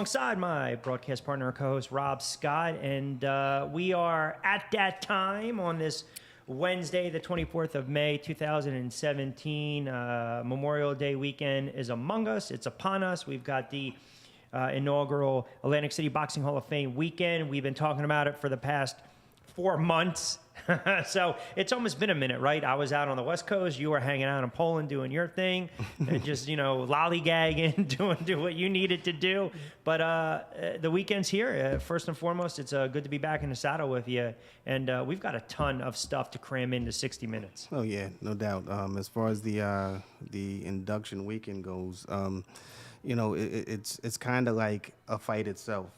alongside my broadcast partner and co-host, Rob Scott. And we are at that time on this Wednesday, the 24th of May, 2017. Memorial Day weekend is among us. It's upon us. We've got the inaugural Atlantic City Boxing Hall of Fame weekend. We've been talking about it for the past 4 months. So it's almost been a minute, right? I was out on the West Coast. You were hanging out in Poland doing your thing and just, lollygagging, doing what you needed to do. But the weekend's here. First and foremost, it's good to be back in the saddle with you. And we've got a ton of stuff to cram into 60 minutes. Oh, yeah, no doubt. As far as the induction weekend goes, it's kind of like a fight itself.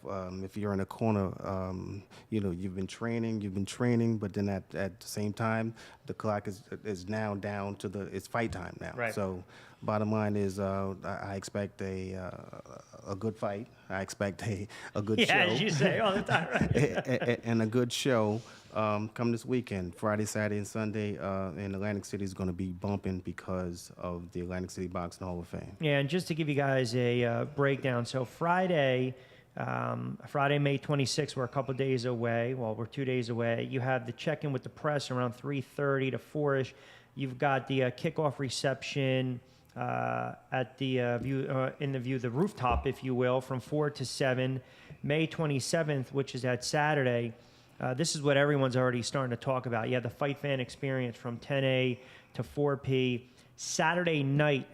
If you're in a corner, you've been training, but then at the same time, the clock is now down to it's fight time now. Right. So bottom line is I expect a good fight. I expect a good show. Yeah, as you say all the time, right? and a good show. Come this weekend, Friday, Saturday, and Sunday, in Atlantic City is going to be bumping because of the Atlantic City Boxing Hall of Fame. Yeah, and just to give you guys a breakdown, so Friday, May 26th, we're a couple days away. Well, we're 2 days away. You have the check-in with the press around 3:30 to 4-ish. You've got the kickoff reception at the the rooftop, if you will, from 4 to 7. May 27th, which is that Saturday. This is what everyone's already starting to talk about. You have the Fight Fan Experience from 10 to 4 p. Saturday night,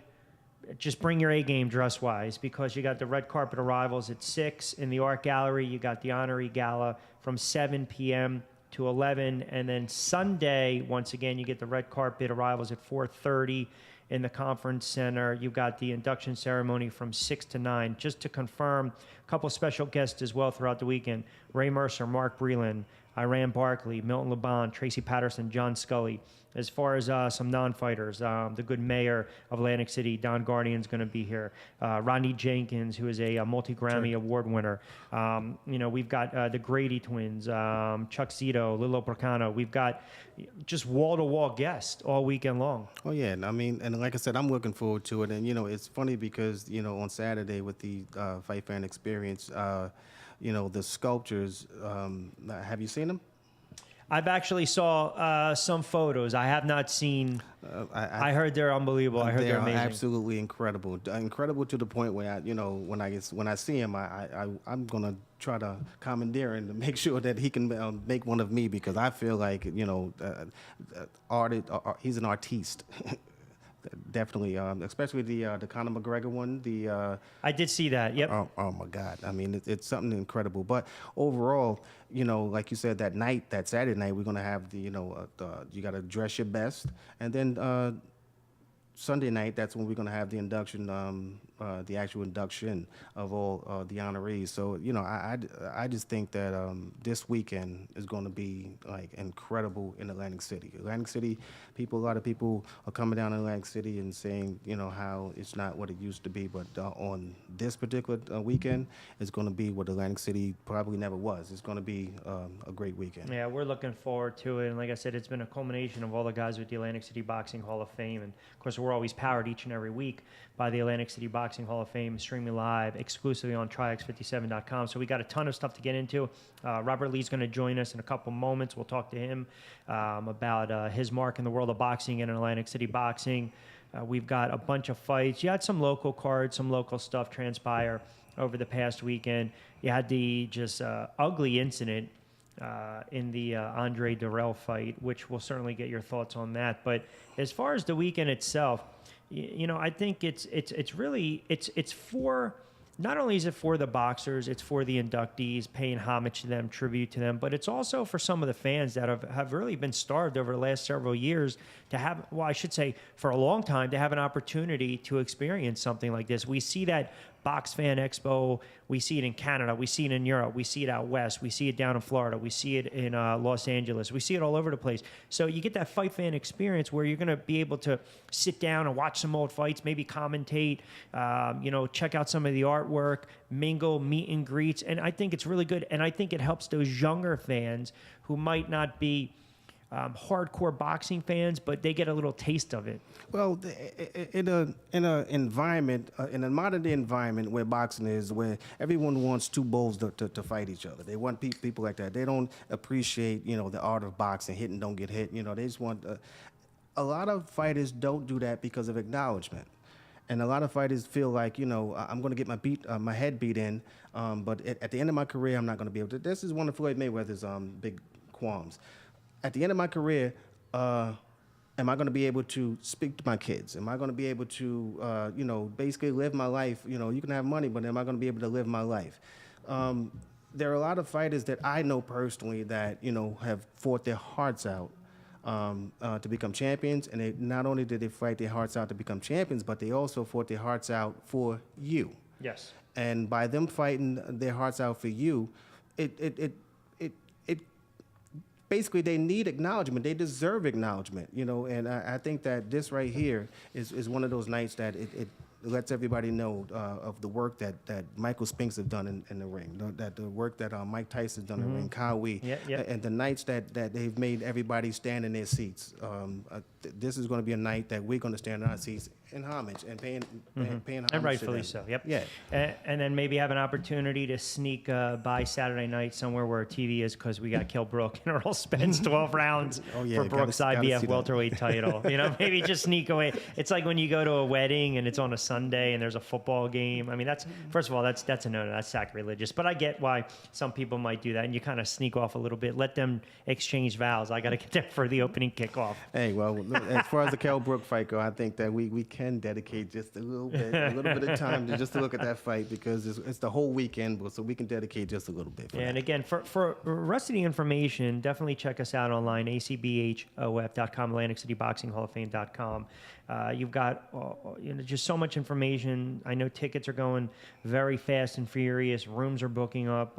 just bring your A game dress-wise, because you got the red carpet arrivals at 6 in the Art Gallery. You got the Honoree Gala from 7 p.m. to 11. And then Sunday, once again, you get the red carpet arrivals at 4:30 in the Conference Center. You've got the induction ceremony from 6 to 9. Just to confirm, a couple special guests as well throughout the weekend. Ray Mercer, Mark Breland, Iran Barkley, Milton LeBon, Tracy Patterson, John Scully. As far as some non-fighters, the good mayor of Atlantic City, Don Guardian's going to be here. Rodney Jenkins, who is a multi-Grammy Award winner. We've got the Grady twins, Chuck Zito, Lilo Bracano. We've got just wall-to-wall guests all weekend long. Oh, yeah. I mean, and like I said, I'm looking forward to it. And, it's funny because, on Saturday with the Fight Fan Experience, the sculptures, have you seen them? I've actually saw some photos. I have not seen. I heard they're unbelievable. I heard they're amazing. Absolutely incredible. Incredible to the point where when I see him, I'm gonna try to commandeer him to make sure that he can make one of me, because I feel like he's an artiste. Definitely, especially the Conor McGregor one. I did see that. Yep. Oh my God! I mean, it's something incredible. But overall, like you said, that Saturday night, we're gonna have you got to dress your best, and then Sunday night, that's when we're gonna have the induction, the actual induction of all the honorees. So I just think that this weekend is going to be like incredible in Atlantic City. Atlantic City a lot of people are coming down to Atlantic City and saying how it's not what it used to be. But on this particular weekend, it's going to be what Atlantic City probably never was. It's going to be a great weekend. Yeah, we're looking forward to it. And like I said, it's been a culmination of all the guys with the Atlantic City Boxing Hall of Fame. And of course, we're always powered each and every week by the Atlantic City Boxing Hall of Fame, streaming live exclusively on TriX57.com. So we got a ton of stuff to get into. Robert Lee's going to join us in a couple moments. We'll talk to him about his mark in the world of boxing and in Atlantic City boxing. We've got a bunch of fights. You had some local cards, some local stuff transpire over the past weekend. You had the just ugly incident in the Andre Durrell fight, which we'll certainly get your thoughts on that. But as far as the weekend itself, I think it's really for, not only is it for the boxers, it's for the inductees, paying homage to them, tribute to them, but it's also for some of the fans that have really been starved over the last several years to have, well, I should say for a long time, to have an opportunity to experience something like this. We see that Box Fan Expo, we see it in Canada, we see it in Europe, we see it out west, we see it down in Florida, we see it in Los Angeles, we see it all over the place. So you get that fight fan experience where you're going to be able to sit down and watch some old fights, maybe commentate, check out some of the artwork, mingle, meet and greets, and I think it's really good, and I think it helps those younger fans who might not be hardcore boxing fans, but they get a little taste of it. Well, in a environment, in a modern day environment where boxing is, where everyone wants two bulls to fight each other. They want people like that. They don't appreciate, the art of boxing, hit and don't get hit. They just want. A lot of fighters don't do that because of acknowledgement. And a lot of fighters feel like, I'm going to get my head beat in, but at the end of my career, I'm not going to be able to. This is one of Floyd Mayweather's big qualms. At the end of my career, am I going to be able to speak to my kids? Am I going to be able to, basically live my life? You can have money, but am I going to be able to live my life? There are a lot of fighters that I know personally that, have fought their hearts out to become champions, and they not only did they fight their hearts out to become champions, but they also fought their hearts out for you. Yes. And by them fighting their hearts out for you, it basically they need acknowledgement. They deserve acknowledgement, And I think that this right here is one of those nights that it lets everybody know of the work that Michael Spinks have done in the ring, that the work that Mike Tyson's done in the ring, Kyle Wee, and the nights that they've made everybody stand in their seats. This is going to be a night that we're going to stand in our seats in homage and paying homage. And rightfully so, yep. Yeah. And then maybe have an opportunity to sneak by Saturday night somewhere where TV is, because we got Kell Brook and Earl Spence 12 rounds for Brook's IBF welterweight title. Maybe just sneak away. It's like when you go to a wedding and it's on a Sunday and there's a football game. I mean, that's first of all, that's a no, that's sacrilegious. But I get why some people might do that, and you kind of sneak off a little bit. Let them exchange vows. I got to get there for the opening kickoff. Hey, well, as far as the Kell Brook fight go, I think that we can dedicate just a little bit of time to look at that fight, because it's the whole weekend, so we can dedicate just a little bit. And again, for the rest of the information, definitely check us out online, acbhof.com, AtlanticCityBoxingHallOfFame.com. You've got just so much information. I know tickets are going very fast and furious. Rooms are booking up.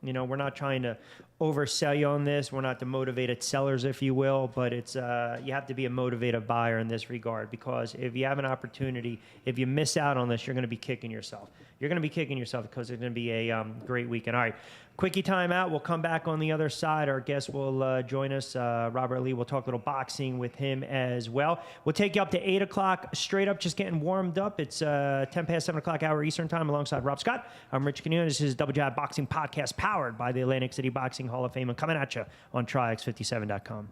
We're not trying to oversell you on this. We're not the motivated sellers, if you will, but it's you have to be a motivated buyer in this regard, because if you have an opportunity, if you miss out on this, you're going to be kicking yourself. You're going to be kicking yourself, because it's going to be a great weekend. All right, quickie time out. We'll come back on the other side. Our guest will join us, Robert Lee. We'll talk a little boxing with him as well. We'll take you up to 8 o'clock, straight up, just getting warmed up. It's 10 past 7 o'clock hour Eastern time, alongside Rob Scott. I'm Rich Quinones. This is Double Jab Boxing Podcast, powered by the Atlantic City Boxing Hall of Fame, and coming at you on TriX57.com.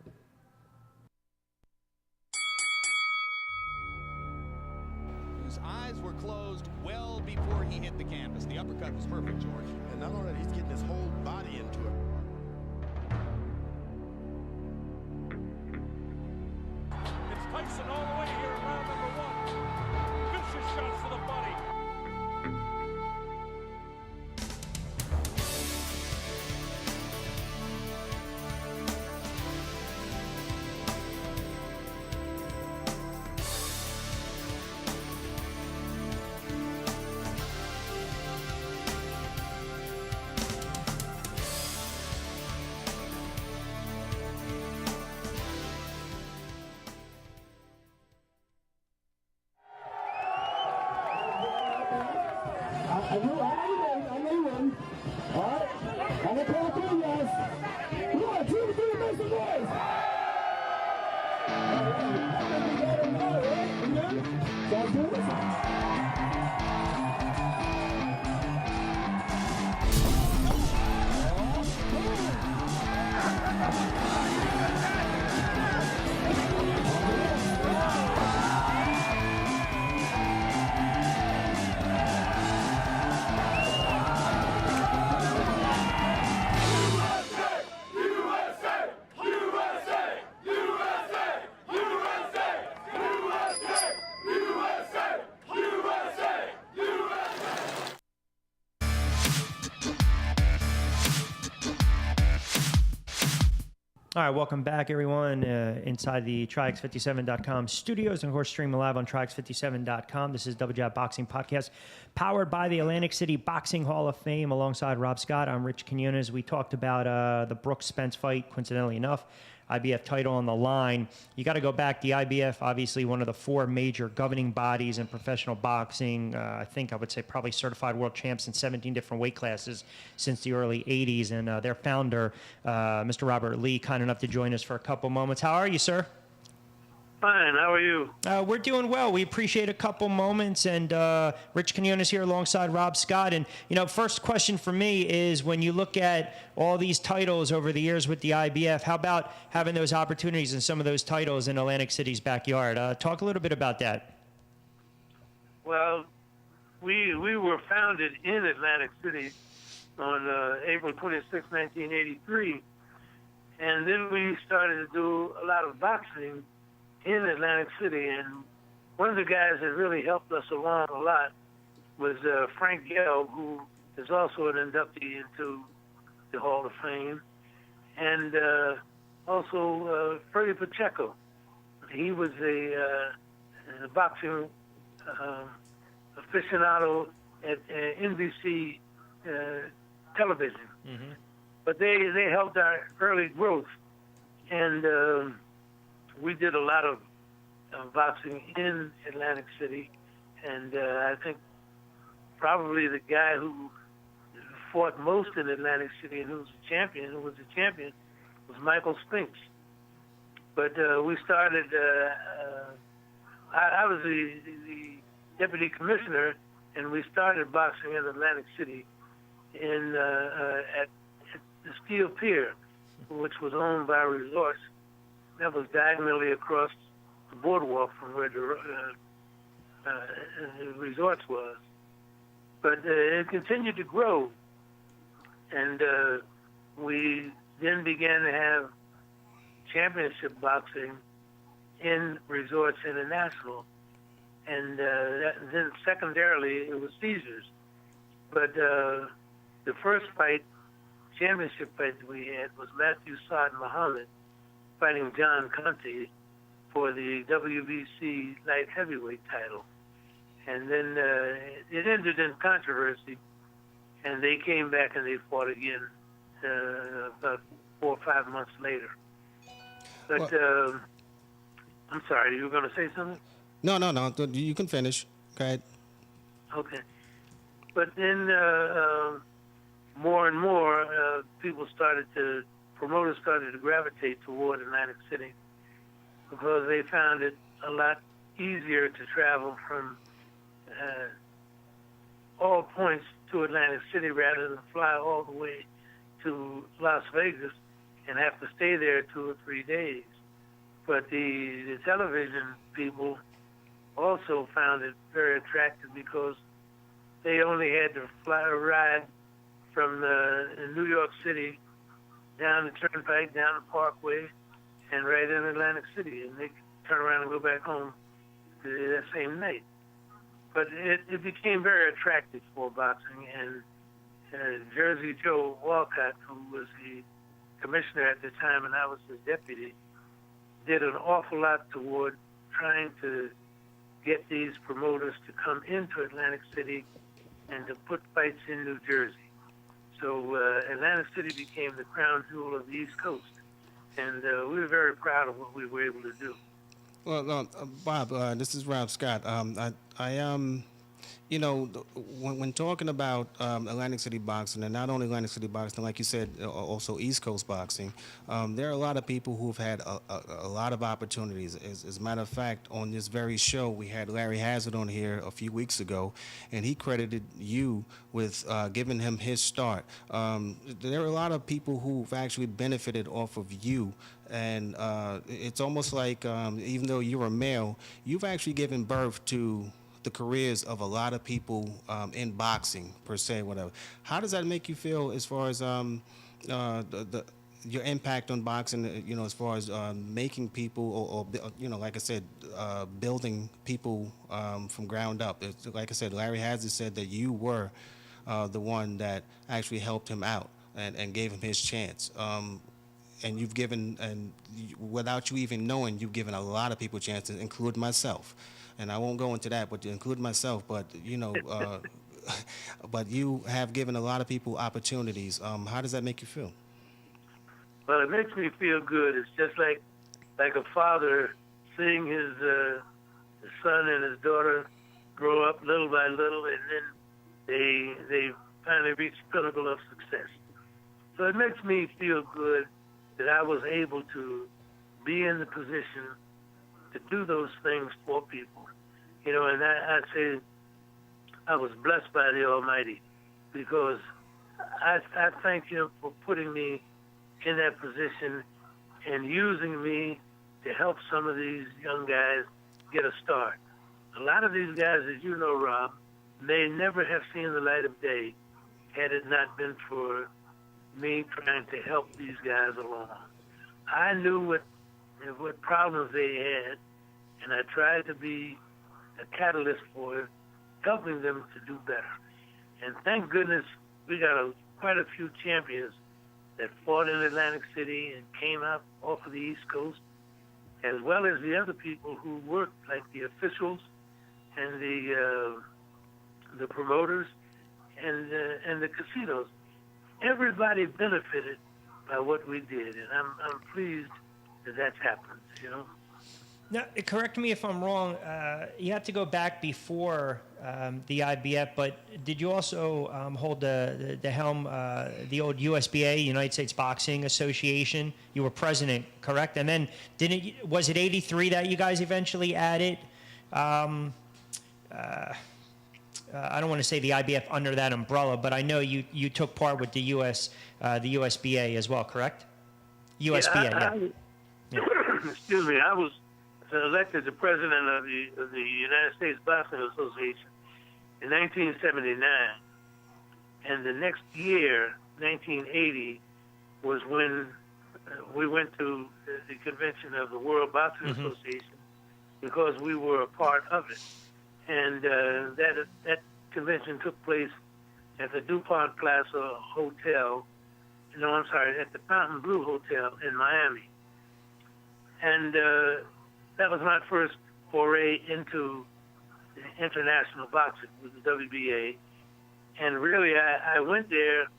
His eyes were closed well before he hit the canvas. The uppercut was perfect, George. And not only that, he's getting his whole body into it. It's Tyson all the way here in round number one. Vicious shots to the body. I know you win. All right. I'm going to call it 3 yes. 1, 2, 3, make some noise. All right. I think we got it now, right? We good? Sounds good? All right, welcome back, everyone, inside the TriX57.com studios, and of course, streaming live on TriX57.com. This is Double Jab Boxing Podcast, powered by the Atlantic City Boxing Hall of Fame, alongside Rob Scott. I'm Rich Quinones. We talked about the Brooks Spence fight, coincidentally enough. IBF title on the line. You got to go back. The IBF, obviously one of the 4 major governing bodies in professional boxing. I think I would say probably certified world champs in 17 different weight classes since the early 80s. And their founder, Mr. Robert Lee, kind enough to join us for a couple moments. How are you, sir? Fine. How are you? We're doing well. We appreciate a couple moments. And Rich Quinones here alongside Rob Scott. And, first question for me is, when you look at all these titles over the years with the IBF, how about having those opportunities and some of those titles in Atlantic City's backyard? Talk a little bit about that. Well, we were founded in Atlantic City on April 26, 1983. And then we started to do a lot of boxing in Atlantic City, and one of the guys that really helped us along a lot was Frank Yell, who is also an inductee into the Hall of Fame, and also Freddie Pacheco. He was a boxing aficionado at NBC television, but they helped our early growth, and we did a lot of boxing in Atlantic City, and I think probably the guy who fought most in Atlantic City and who was a champion was Michael Spinks. But we started, I was the deputy commissioner, and we started boxing in Atlantic City at the Steel Pier, which was owned by Resorts. That was diagonally across the boardwalk from where the Resorts was. But it continued to grow, and we then began to have championship boxing in Resorts International, and then secondarily it was Caesars. But the first championship fight that we had was Matthew Saad Muhammad fighting John Conte for the WBC light heavyweight title. And then it ended in controversy, and they came back and they fought again about 4 or 5 months later. But I'm sorry, you were going to say something? No. You can finish. Go ahead. Okay. But then more and more promoters started to gravitate toward Atlantic City because they found it a lot easier to travel from all points to Atlantic City rather than fly all the way to Las Vegas and have to stay there 2 or 3 days. But the television people also found it very attractive because they only had to ride from New York City down the Turnpike, down the Parkway, and right in Atlantic City, and they could turn around and go back home that same night. But it became very attractive for boxing, and Jersey Joe Walcott, who was the commissioner at the time and I was his deputy, did an awful lot toward trying to get these promoters to come into Atlantic City and to put fights in New Jersey. So Atlantic City became the crown jewel of the East Coast, and we were very proud of what we were able to do. Well, Bob, this is Rob Scott. When talking about Atlantic City boxing, and not only Atlantic City boxing, like you said, also East Coast boxing, there are a lot of people who've had a lot of opportunities. As a matter of fact, on this very show, we had Larry Hazard on here a few weeks ago, and he credited you with giving him his start. There are a lot of people who've actually benefited off of you, and it's almost like even though you're a male, you've actually given birth to the careers of a lot of people in boxing, per se, whatever. How does that make you feel as far as your impact on boxing, as far as making people, or like I said, building people from ground up? Like I said, Larry Hazard said that you were the one that actually helped him out and gave him his chance. And you've given, and without you even knowing, you've given a lot of people chances, including myself. And I won't go into that, but including myself. But but you have given a lot of people opportunities. How does that make you feel? Well, it makes me feel good. It's just like a father seeing his son and his daughter grow up little by little, and then they finally reach the pinnacle of success. So it makes me feel good that I was able to be in the position to do those things for people. You know, and I'd say I was blessed by the Almighty, because I thank Him for putting me in that position and using me to help some of these young guys get a start. A lot of these guys, as you know, Rob, may never have seen the light of day had it not been for me trying to help these guys along. I knew what problems they had, and I tried to be a catalyst for helping them to do better. And thank goodness we got quite a few champions that fought in Atlantic City and came out off of the East Coast, as well as the other people who worked, like the officials and the promoters and the casinos. Everybody benefited by what we did, and I'm pleased that that's happened. You know. Now, correct me if I'm wrong. You had to go back before the IBF, but did you also hold the helm, the old USBA, United States Boxing Association? You were president, correct? And then was it '83 that you guys eventually added? I don't want to say the IBF under that umbrella, but I know you took part with the USBA as well, correct? USBA, yeah. Excuse me. I was elected the president of the United States Boxing Association in 1979, and the next year, 1980, was when we went to the convention of the World Boxing Association, because we were a part of it. And that convention took place at the DuPont Plaza Hotel, at the Fontainebleau Hotel in Miami. And that was my first foray into international boxing with the WBA. And really, I went there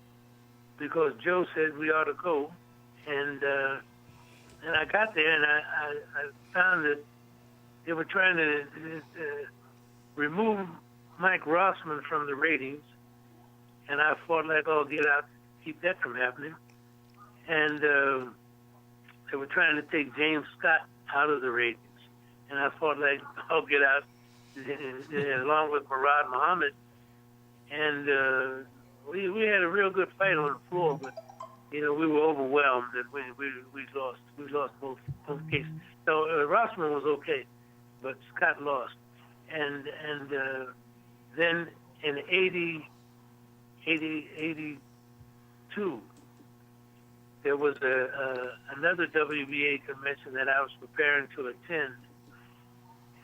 because Joe said we ought to go. And I got there, and I found that they were trying to remove Mike Rossman from the ratings. And I fought like all get out to keep that from happening. And they were trying to take James Scott out of the ratings. And I fought like all get out along with Murad Muhammad. And we had a real good fight on the floor, but we were overwhelmed and we lost. We lost both cases. So Rossman was okay, but Scott lost. And then in 82, there was another WBA convention that I was preparing to attend.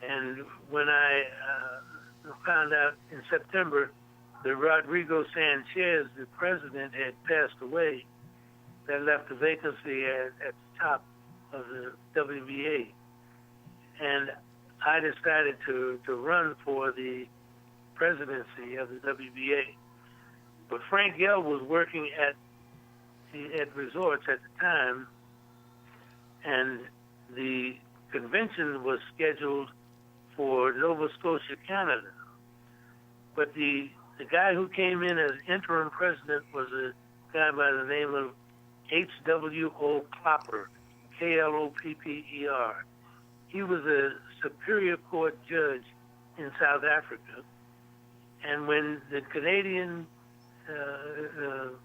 And when I found out in September that Rodrigo Sanchez, the president, had passed away, that left a vacancy at the top of the WBA. And I decided to run for the presidency of the WBA. But Frank Yell was working at resorts at the time, and the convention was scheduled for Nova Scotia, Canada. But the guy who came in as interim president was a guy by the name of H.W.O. Klopper, Klopper. He was a Superior Court judge in South Africa. And when the Canadian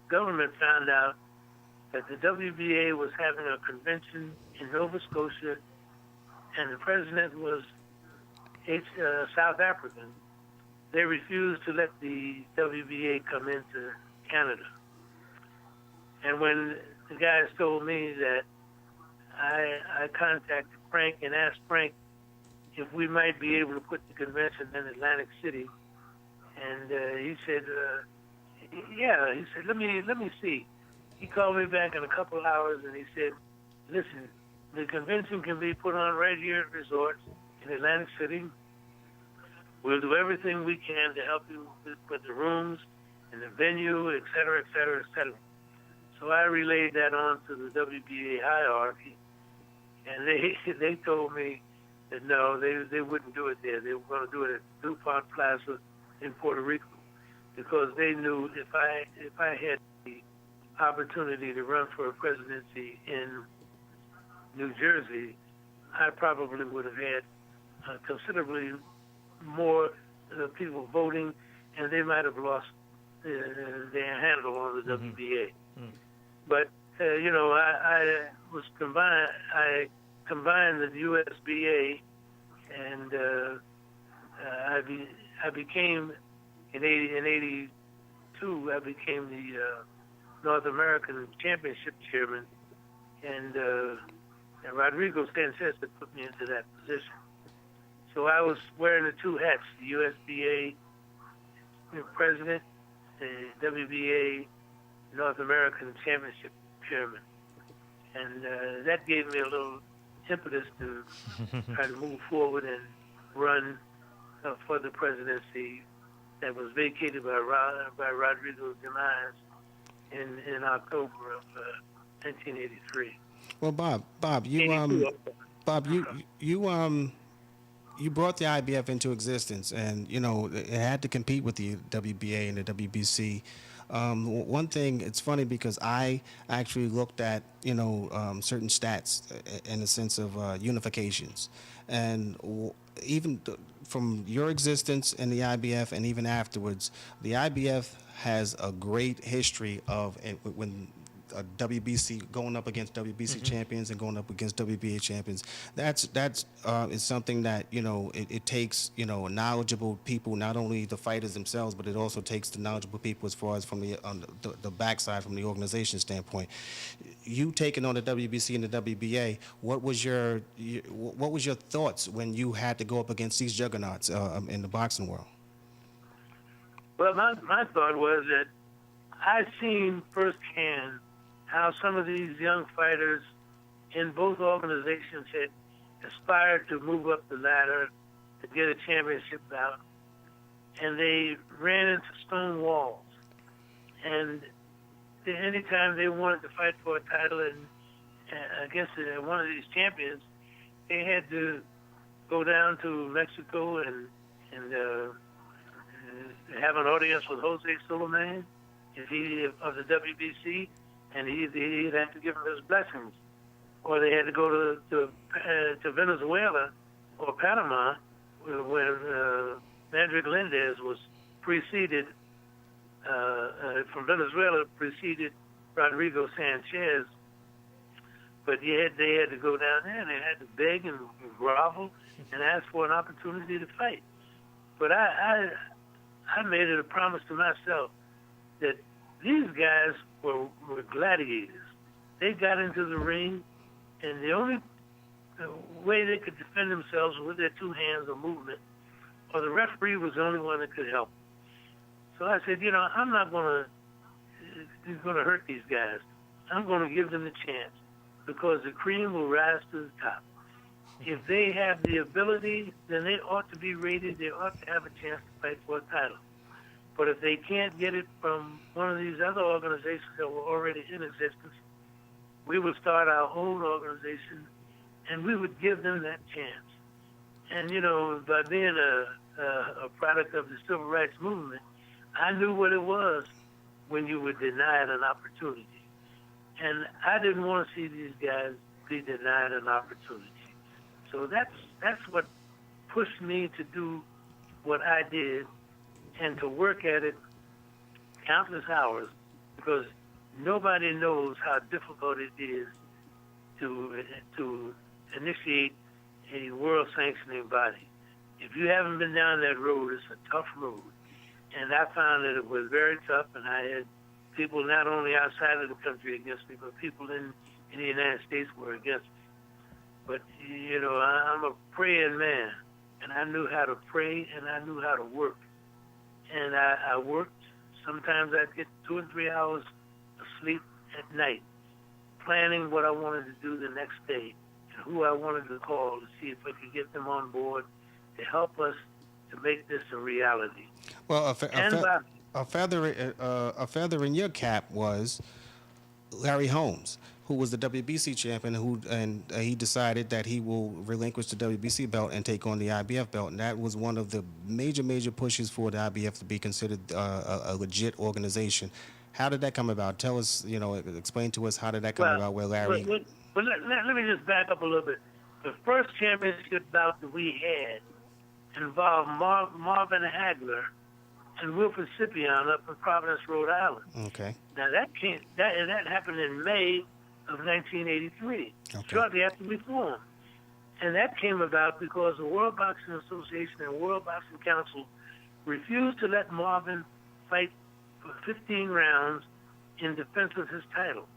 government found out that the WBA was having a convention in Nova Scotia and the president was South African, they refused to let the WBA come into Canada. And when the guys told me that, I contacted Frank and asked Frank if we might be able to put the convention in Atlantic City. And he said, yeah. He said, let me see. He called me back in a couple of hours and he said, listen, the convention can be put on right here at resorts in Atlantic City. We'll do everything we can to help you with the rooms and the venue, et cetera, et cetera, et cetera. So I relayed that on to the WBA hierarchy, and they told me that no, they wouldn't do it there. They were going to do it at DuPont Plaza in Puerto Rico, because they knew if I had the opportunity to run for a presidency in New Jersey, I probably would have had considerably more people voting, and they might have lost their handle on the WBA. But I combined the USBA, and I became in '82. I became the North American Championship chairman, and Rodrigo Sanchez had put me into that position. So I was wearing the two hats: the USBA president, the WBA North American Championship chairman, and that gave me a little impetus to try to move forward and run for the presidency that was vacated by Rodrigo's demise in October of 1983. Well, Bob, you brought the IBF into existence, and it had to compete with the WBA and the WBC. One thing, it's funny because I actually looked at certain stats in the sense of unifications, and even from your existence in the IBF and even afterwards, the IBF has a great history of when WBC going up against WBC champions and going up against WBA champions. That's is something that it takes knowledgeable people, not only the fighters themselves, but it also takes the knowledgeable people as far as from the backside, from the organization standpoint. You taking on the WBC and the WBA, what was your thoughts when you had to go up against these juggernauts in the boxing world? Well, my thought was that I've seen firsthand how some of these young fighters in both organizations had aspired to move up the ladder to get a championship bout, and they ran into stone walls. And anytime they wanted to fight for a title against one of these champions, they had to go down to Mexico and have an audience with Jose Sulaiman of the WBC, and he'd have to give him his blessings. Or they had to go to Venezuela or Panama, where Mandrick Lindez was preceded from Venezuela, preceded Rodrigo Sanchez. But they had to go down there, and they had to beg and grovel and ask for an opportunity to fight. But I made it a promise to myself that these guys were gladiators. They got into the ring, and the only way they could defend themselves was with their two hands or movement, or the referee was the only one that could help. So I said, I'm not going to hurt these guys. I'm going to give them the chance, because the cream will rise to the top. If they have the ability, then they ought to be rated. They ought to have a chance to fight for a title. But if they can't get it from one of these other organizations that were already in existence, we would start our own organization, and we would give them that chance. And, by being a product of the civil rights movement, I knew what it was when you were denied an opportunity. And I didn't want to see these guys be denied an opportunity. So that's what pushed me to do what I did and to work at it countless hours, because nobody knows how difficult it is to initiate a world sanctioning body. If you haven't been down that road, it's a tough road. And I found that it was very tough, and I had people not only outside of the country against me, but people in the United States were against me. But, I'm a praying man, and I knew how to pray, and I knew how to work. And I worked. Sometimes I'd get 2 and 3 hours of sleep at night, planning what I wanted to do the next day and who I wanted to call to see if I could get them on board to help us to make this a reality. Well, a feather in your cap was Larry Holmes, who was the WBC champion, he decided that he will relinquish the WBC belt and take on the IBF belt, and that was one of the major pushes for the IBF to be considered a legit organization. How did that come about? Tell us, explain to us how did that come about where Larry... Let me just back up a little bit. The first championship bout that we had involved Marvin Hagler and Wilfred Scipion up in Providence, Rhode Island. Okay. Now that happened in May of 1983, shortly after we formed. And that came about because the World Boxing Association and World Boxing Council refused to let Marvin fight for 15 rounds in defense of his title.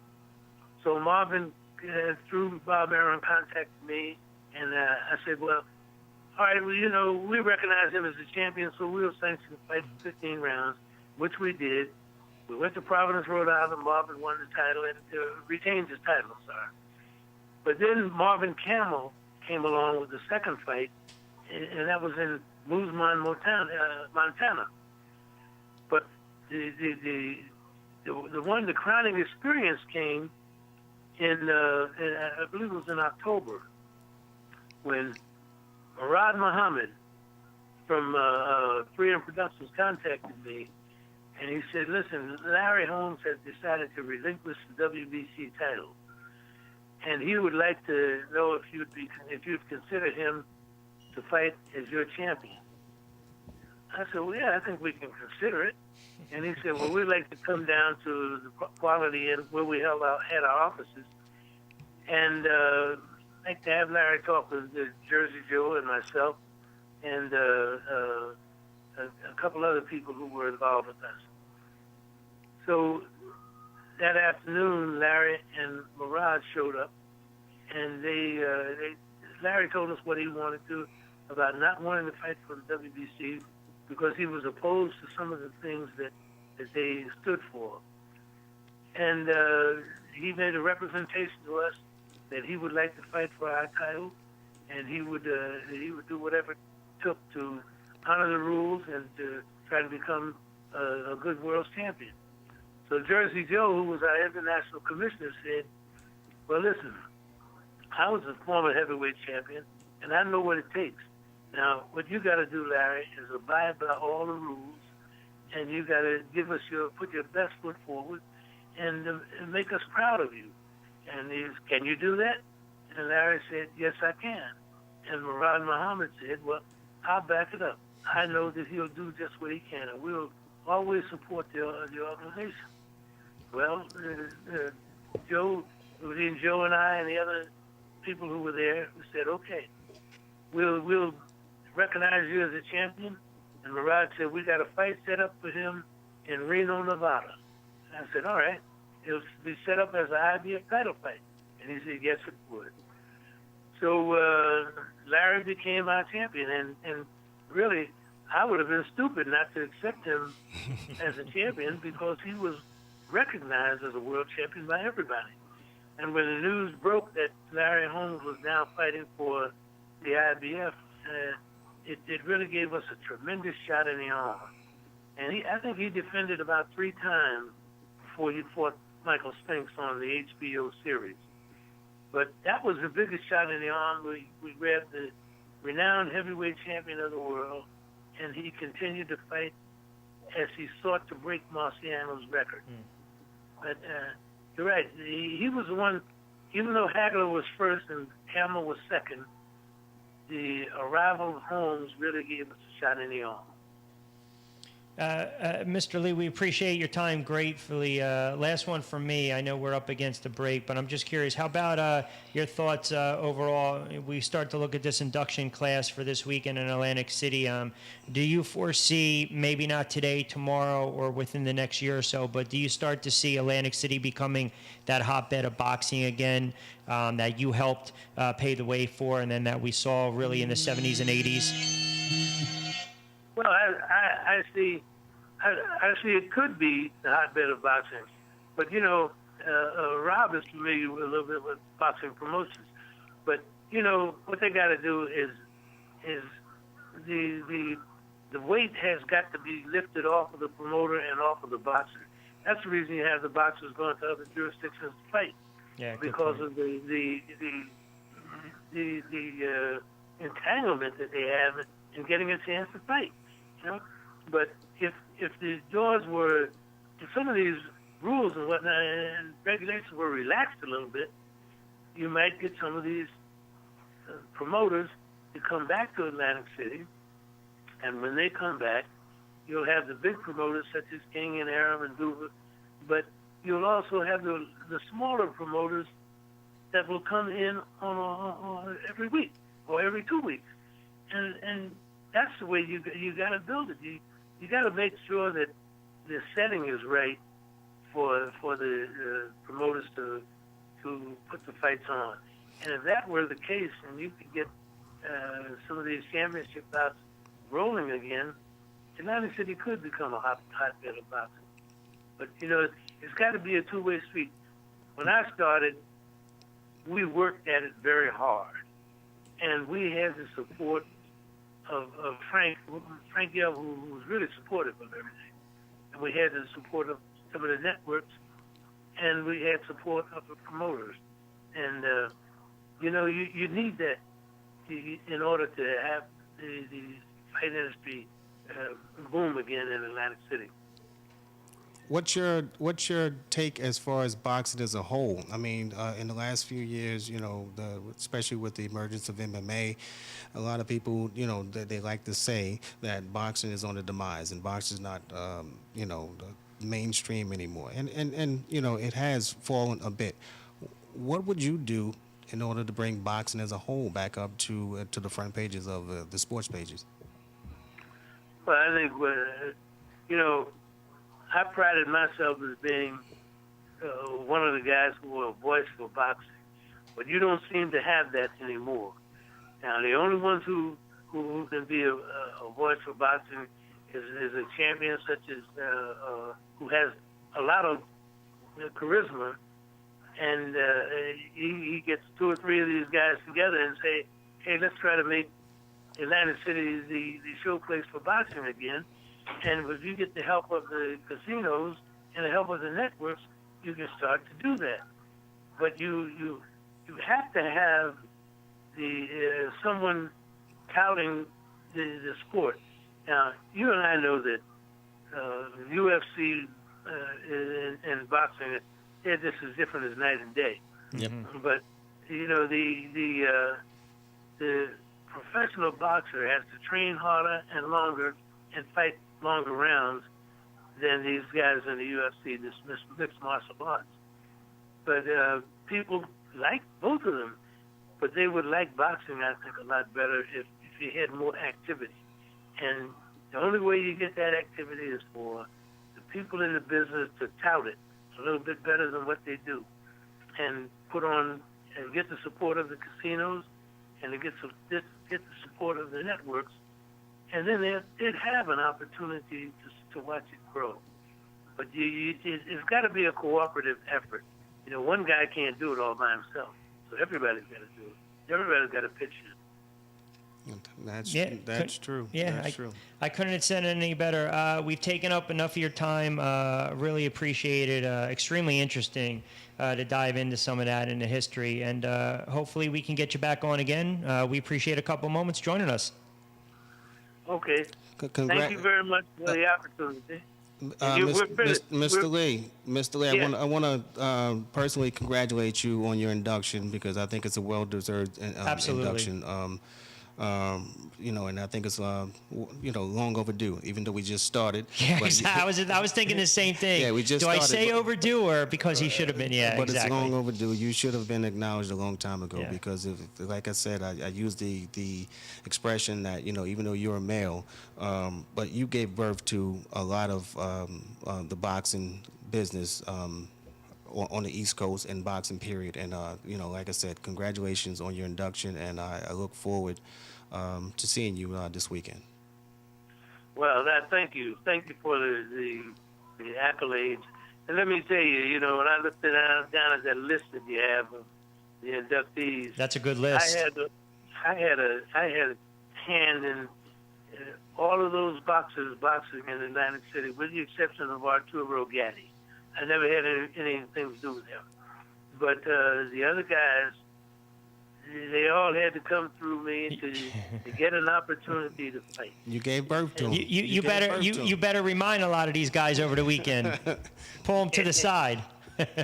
So Marvin, through Bob Aaron, contacted me, and I said, well, all right, well, we recognize him as a champion, so we'll sanction the fight for 15 rounds, which we did. We went to Providence, Rhode Island. Marvin won the title and retained his title, sorry. But then Marvin Camel came along with the second fight, and that was in Boozman, Montana. But the crowning experience came in I believe it was in October, when Murad Muhammad from Freedom Productions contacted me, and he said, listen, Larry Holmes has decided to relinquish the WBC title, and he would like to know if you'd consider him to fight as your champion. I said, well, yeah, I think we can consider it. And he said, well, we'd like to come down to the Quality Inn where we had our offices, and like to have Larry talk with Jersey Joe and myself and a couple other people who were involved with us. So that afternoon, Larry and Murad showed up, and Larry told us what he wanted to about not wanting to fight for the WBC because he was opposed to some of the things that they stood for. And he made a representation to us that he would like to fight for our title, and he would do whatever it took to honor the rules and to try to become a good world champion. So Jersey Joe, who was our international commissioner, said, well, listen, I was a former heavyweight champion, and I know what it takes. Now, what you got to do, Larry, is abide by all the rules, and you got to put your best foot forward and make us proud of you. And can you do that? And Larry said, yes, I can. And Murad Muhammad said, well, I'll back it up. I know that he'll do just what he can, and we'll always support the organization. Well, Joe and I and the other people who were there, we said, okay, we'll recognize you as a champion. And Murad said, we got a fight set up for him in Reno, Nevada. And I said, all right. It'll be set up as an IBF title fight. And he said, yes, it would. So Larry became our champion. And really, I would have been stupid not to accept him as a champion because he was recognized as a world champion by everybody. And when the news broke that Larry Holmes was now fighting for the IBF, it really gave us a tremendous shot in the arm. And I think he defended about 3 times before he fought Michael Spinks on the HBO series. But that was the biggest shot in the arm. We grabbed the renowned heavyweight champion of the world, and he continued to fight as he sought to break Marciano's record. But you're right. He was the one, even though Hagler was first and Hamill was second, the arrival of Holmes really gave us a shot in the arm. Mr. Lee, we appreciate your time gratefully. Last one from me. I know we're up against a break, but I'm just curious, how about your thoughts overall? We start to look at this induction class for this weekend in Atlantic City. Do you foresee, maybe not today, tomorrow, or within the next year or so, but do you start to see Atlantic City becoming that hotbed of boxing again that you helped pave the way for, and then that we saw really in the 70s and 80s? Well, I see it could be the hotbed of boxing, but Rob is familiar with a little bit with boxing promotions. But what they got to do is the weight has got to be lifted off of the promoter and off of the boxer. That's the reason you have the boxers going to other jurisdictions to fight, Yeah, good because point. of the entanglement that they have in getting a chance to fight. You know, but if the doors were, if some of these rules and whatnot and regulations were relaxed a little bit, you might get some of these promoters to come back to Atlantic City, and when they come back, you'll have the big promoters such as King and Aram and Duva, but you'll also have the smaller promoters that will come in on every week or every 2 weeks, and that's the way you got to build it. You got to make sure that the setting is right for the promoters to put the fights on. And if that were the case, and you could get some of these championship bouts rolling again, Atlantic City could become a hotbed of boxing. But, you know, it's got to be a two-way street. When I started, we worked at it very hard. And we had the support of Frank Yell, who was really supportive of everything. And we had the support of some of the networks, and we had support of the promoters. And, you know, you need that in order to have the fight industry boom again in Atlantic City. What's your take as far as boxing as a whole? I mean, in the last few years, you know, especially with the emergence of MMA, a lot of people, you know, they like to say that boxing is on the demise and boxing is not, you know, the mainstream anymore. And you know, it has fallen a bit. What would you do in order to bring boxing as a whole back up to the front pages of the sports pages? Well, I think, you know, I prided myself as being one of the guys who were a voice for boxing, but you don't seem to have that anymore. Now, the only ones who can be a voice for boxing is a champion such as who has a lot of charisma, and he gets two or three of these guys together and say, hey, let's try to make Atlantic City the showplace for boxing again. And if you get the help of the casinos and the help of the networks, you can start to do that. But you have to have the someone touting the sport. Now, you and I know that UFC and boxing, they're just as different as night and day. Yep. But you know, the professional boxer has to train harder and longer and fight longer rounds than these guys in the UFC, this mixed martial arts. But people like both of them, but they would like boxing, I think, a lot better if you had more activity. And the only way you get that activity is for the people in the business to tout it a little bit better than what they do, and put on and get the support of the casinos, and to get the support of the networks, and then they'd have an opportunity to watch it grow. But it's got to be a cooperative effort. You know, one guy can't do it all by himself, so everybody's got to do it. Everybody's got to pitch in. That's true. Yeah, That's true. I couldn't have said it any better. We've taken up enough of your time. Really appreciate it. Extremely interesting to dive into some of that in the history. And hopefully we can get you back on again. We appreciate a couple moments joining us. Okay. Thank you very much for the opportunity. Mr. Lee, Yeah. I want to personally congratulate you on your induction, because I think it's a well-deserved induction. You know, and I think it's you know, long overdue, even though we just started. Yeah, exactly. I was thinking the same thing. Yeah, we just Do I started, say overdue or because he should have been? Yeah, but exactly. it's long overdue. You should have been acknowledged a long time ago, Yeah. because like I said, I used the expression that, you know, even though you're a male, but you gave birth to a lot of the boxing business on the East Coast and boxing period. And you know, like I said, congratulations on your induction, and I look forward to seeing you this weekend. Well, thank you for the accolades. And let me tell you, you know, when I looked down at that list that you have of the inductees, That's a good list. I had a hand in all of those boxers boxing in Atlantic City, with the exception of Arturo Gatti. I never had anything to do with him. But the other guys, they all had to come through me to get an opportunity to fight. You gave birth to him. You better remind a lot of these guys over the weekend. Pull them to the side.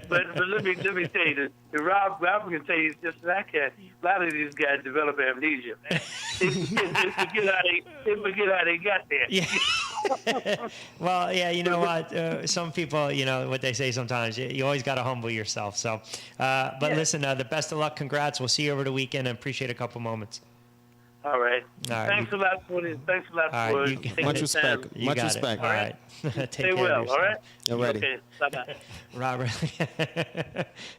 But let me tell you, the Rob can tell you just like that. A lot of these guys develop amnesia, man. They forget how they got there. Yeah. Well, yeah, you know what? Some people, you know what they say sometimes. You always got to humble yourself. So, but listen, the best of luck. Congrats. We'll see you over the weekend and appreciate a couple moments. All right. All right. Thanks a lot for this. Thanks a lot for taking Much the respect. time. You Much got respect. It. All right. Take Stay care of well, yourself. all right? You're ready. Okay, bye-bye. Robert.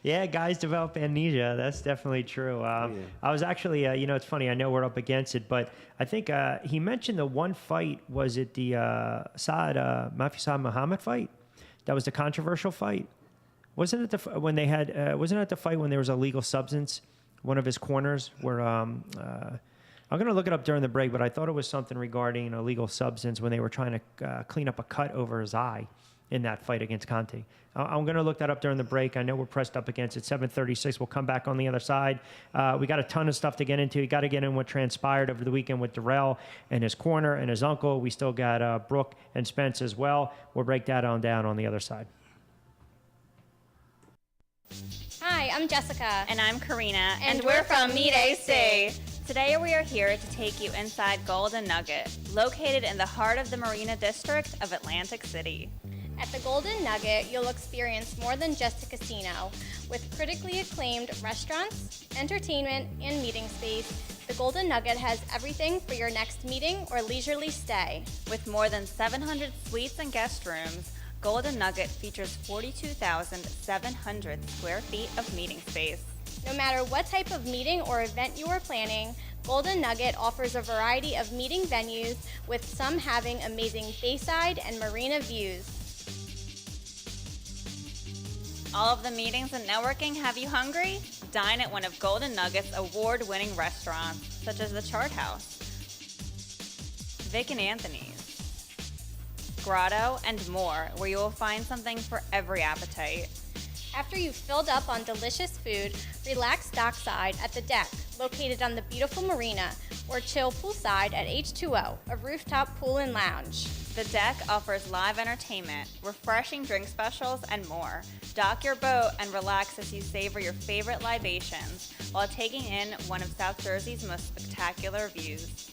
Yeah, guys develop amnesia. That's definitely true. I was actually, you know, it's funny. I know we're up against it, but I think he mentioned the one fight. Was it the Matthew Saad Muhammad fight? That was the controversial fight. Wasn't it when they had? Wasn't it the fight when there was a illegal substance? One of his corners where. I'm going to look it up during the break, but I thought it was something regarding a illegal substance when they were trying to clean up a cut over his eye in that fight against Conte. I'm going to look that up during the break. I know we're pressed up against it. 7:36. We'll come back on the other side. We got a ton of stuff to get into. You got to get in what transpired over the weekend with Darrell and his corner and his uncle. We still got Brooke and Spence as well. We'll break that on down on the other side. Hi, I'm Jessica. And I'm Karina. And we're from Meet AC. Today we are here to take you inside Golden Nugget, located in the heart of the Marina District of Atlantic City. At the Golden Nugget, you'll experience more than just a casino. With critically acclaimed restaurants, entertainment, and meeting space, the Golden Nugget has everything for your next meeting or leisurely stay. With more than 700 suites and guest rooms, Golden Nugget features 42,700 square feet of meeting space. No matter what type of meeting or event you are planning, Golden Nugget offers a variety of meeting venues, with some having amazing bayside and marina views. All of the meetings and networking have you hungry? Dine at one of Golden Nugget's award-winning restaurants, such as the Chart House, Vic and Anthony's, Grotto, and more, where you will find something for every appetite. After you've filled up on delicious food, relax dockside at the deck, located on the beautiful marina, or chill poolside at H2O, a rooftop pool and lounge. The deck offers live entertainment, refreshing drink specials, and more. Dock your boat and relax as you savor your favorite libations while taking in one of South Jersey's most spectacular views.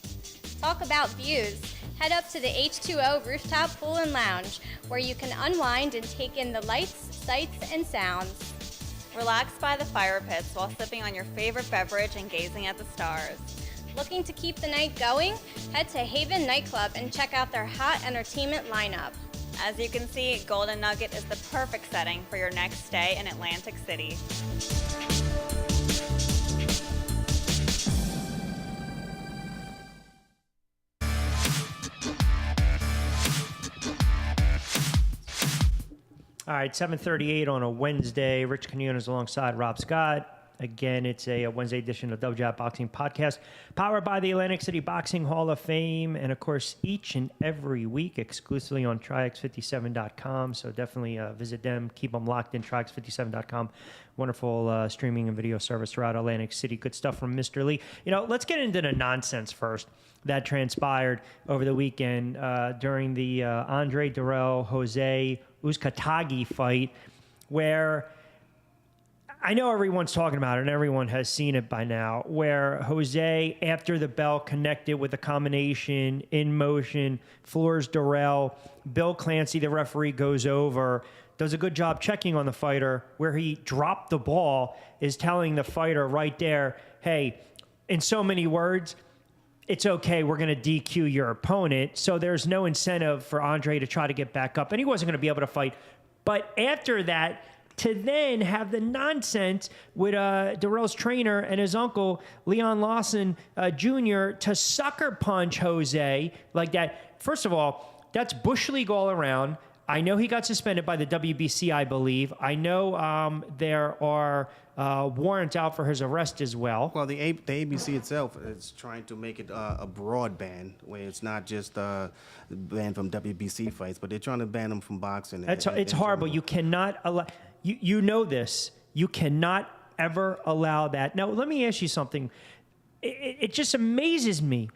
Talk about views. Head up to the H2O Rooftop Pool and Lounge, where you can unwind and take in the lights, sights, and sounds. Relax by the fire pits while sipping on your favorite beverage and gazing at the stars. Looking to keep the night going? Head to Haven Nightclub and check out their hot entertainment lineup. As you can see, Golden Nugget is the perfect setting for your next stay in Atlantic City. All right, 7:38 on a Wednesday. Rich Quinones alongside Rob Scott. Again, it's a Wednesday edition of Double Jab Boxing Podcast, powered by the Atlantic City Boxing Hall of Fame, and of course, each and every week exclusively on TriX57.com. So definitely visit them. Keep them locked in. TriX57.com. Wonderful streaming and video service throughout Atlantic City. Good stuff from Mr. Lee. You know, let's get into the nonsense first that transpired over the weekend during the Andre Darrell Jose Uzcategui fight, where I know everyone's talking about it and everyone has seen it by now, where Jose, after the bell, connected with a combination in motion, floors Darrell. Bill Clancy, the referee, goes over, does a good job checking on the fighter, where he dropped the ball, is telling the fighter right there, hey, in so many words, it's okay, we're going to DQ your opponent. So there's no incentive for Andre to try to get back up. And he wasn't going to be able to fight. But after that, to then have the nonsense with Darrell's trainer and his uncle, Leon Lawson Jr., to sucker punch Jose like that. First of all, that's Bush League all around. I know he got suspended by the WBC, I believe. I know there are warrants out for his arrest as well. Well, the ABC itself is trying to make it a broad ban, where it's not just banned from WBC fights, but they're trying to ban them from boxing. It's horrible. You cannot allow. You know this. You cannot ever allow that. Now, let me ask you something. It just amazes me,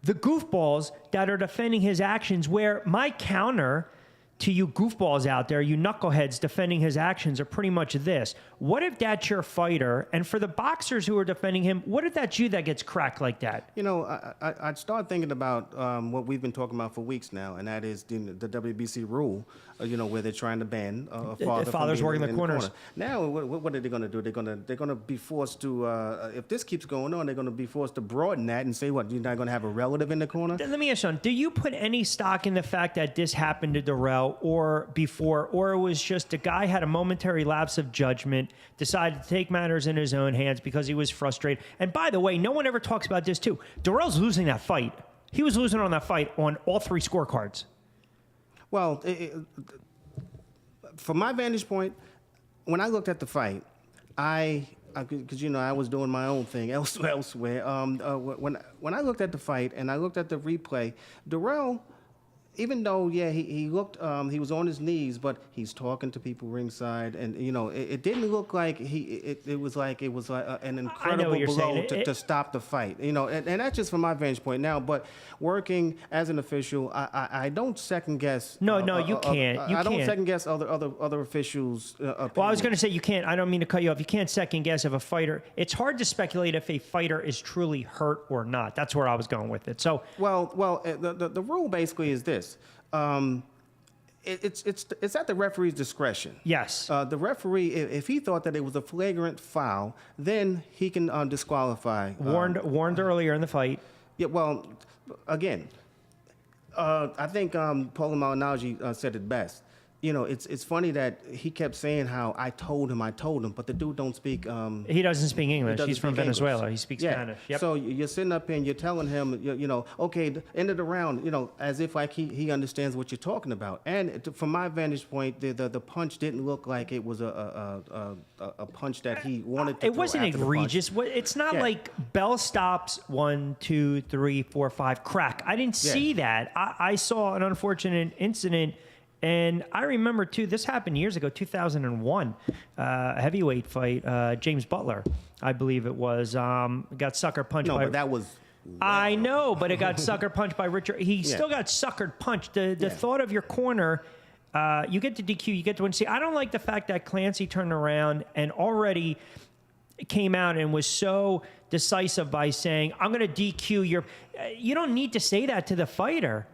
the goofballs that are defending his actions, where my counter to you goofballs out there, you knuckleheads defending his actions, are pretty much this. What if that's your fighter? And for the boxers who are defending him, what if that's you that gets cracked like that? You know, I'd start thinking about what we've been talking about for weeks now, and that is the WBC rule, where they're trying to ban a father the fathers from working being the in corners. Now, what are they going to do? They're going to be forced to, if this keeps going on, they're going to be forced to broaden that and say, what, you're not going to have a relative in the corner? Let me ask you something. Do you put any stock in the fact that this happened to Darrell or before, or it was just a guy had a momentary lapse of judgment, decided to take matters in his own hands because he was frustrated? And by the way, no one ever talks about this too. Darrell's losing that fight. He was losing on that fight on all 3 scorecards. Well, from my vantage point, when I looked at the fight, because I was doing my own thing elsewhere. When I looked at the fight and I looked at the replay, Darrell, even though he looked he was on his knees, but he's talking to people ringside, and it didn't look like it was like an incredible blow to stop the fight, and that's just from my vantage point now. But working as an official, I don't second guess. No, you can't. I don't second guess other officials. Well, I was going to say you can't. I don't mean to cut you off. You can't second guess if a fighter. It's hard to speculate if a fighter is truly hurt or not. That's where I was going with it. So the rule basically is this. It's at the referee's discretion. Yes. The referee, if he thought that it was a flagrant foul, then he can disqualify. Warned earlier in the fight. Yeah. Well, again, I think Paulo Malignaggi said it best. It's funny that he kept saying how I told him, but the dude don't speak. He doesn't speak English. He's from Venezuela. English. He speaks Spanish. Yep. So you're sitting up here and you're telling him, okay, the end of the round, as if like he understands what you're talking about. And from my vantage point, the punch didn't look like it was a punch that he wanted to. It wasn't egregious. It's not like bell stops 1, 2, 3, 4, 5 crack. I didn't see that. I saw an unfortunate incident. And I remember, too, this happened years ago, 2001, a heavyweight fight. James Butler, I believe it was, got sucker punched by... No, but that was... I know, but it got sucker punched by Richard. He still got suckered punched. The thought of your corner, you get to DQ, you get to win. See, I don't like the fact that Clancy turned around and already came out and was so decisive by saying, I'm going to DQ your... You don't need to say that to the fighter.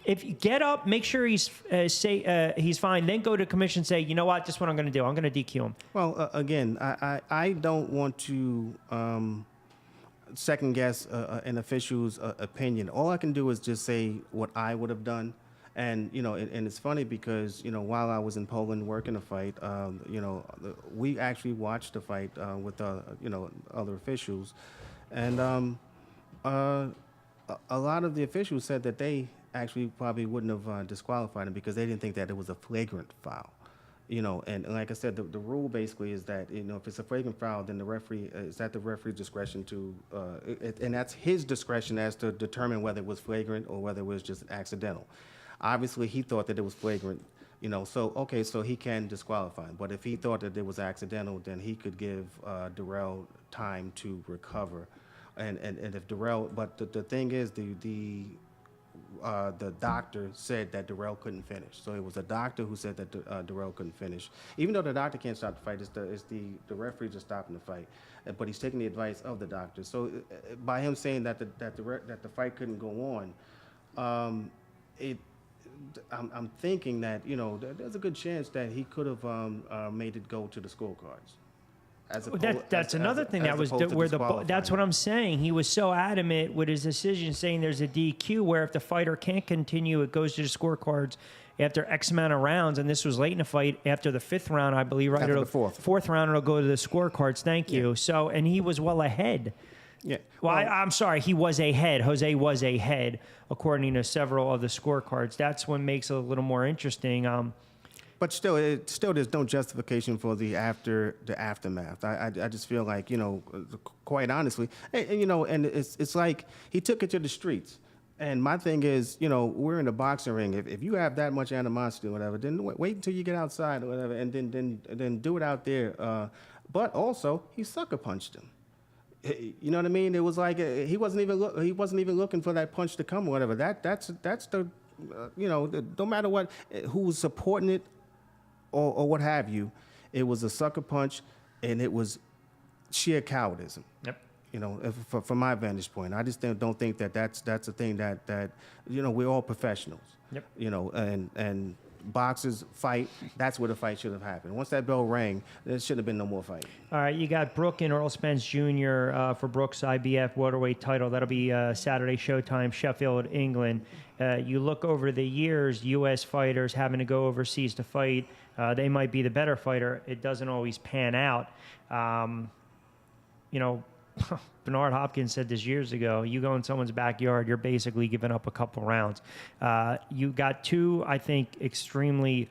If you get up, make sure he's fine, then go to commission and say, you know what, this is what I'm going to do. I'm going to DQ him. Well, again, I don't want to second guess an official's opinion. All I can do is just say what I would have done. And, and it's funny because, while I was in Poland working a fight, we actually watched the fight with, other officials. And a lot of the officials said that they actually probably wouldn't have disqualified him because they didn't think that it was a flagrant foul. And like I said, the rule basically is that, if it's a flagrant foul, then the referee, it's at the referee's discretion to, and that's his discretion as to determine whether it was flagrant or whether it was just accidental. Obviously, he thought that it was flagrant, so he can disqualify him. But if he thought that it was accidental, then he could give Darrell time to recover. And if Darrell, but the thing is, the doctor said that Darrell couldn't finish. So it was a doctor who said that Darrell couldn't finish. Even though the doctor can't stop the fight, it's the referee just stopping the fight. But he's taking the advice of the doctor. So by him saying that the fight couldn't go on, I'm thinking that there's a good chance that he could have made it go to the scorecards. That's another thing that was where that's what I'm saying. He was so adamant with his decision, saying there's a DQ where if the fighter can't continue, it goes to the scorecards after X amount of rounds. And this was late in the fight after the 5th round, I believe. Right, after the fourth round, it'll go to the scorecards. Thank you. So, and he was well ahead. Yeah. Well, I'm sorry, he was ahead. Jose was ahead, according to several of the scorecards. That's what makes it a little more interesting. But still, there's no justification for the aftermath. I just feel like, quite honestly, and it's like he took it to the streets. And my thing is, we're in a boxing ring. If you have that much animosity or whatever, then wait until you get outside or whatever, and then do it out there. But also, he sucker punched him. You know what I mean? It was like he wasn't even looking for that punch to come or whatever. That's the no matter what, who was supporting it or what have you, it was a sucker punch, and it was sheer cowardice. Yep. From my vantage point, I just don't think that's a thing that we're all professionals. Yep. And boxers fight. That's where the fight should have happened. Once that bell rang, there should have been no more fight. All right, you got Brooke and Earl Spence Jr. For Brooks' IBF welterweight title. That'll be Saturday Showtime, Sheffield, England. You look over the years, U.S. fighters having to go overseas to fight. They might be the better fighter. It doesn't always pan out. Bernard Hopkins said this years ago, you go in someone's backyard, you're basically giving up a couple rounds. You got two, I think, extremely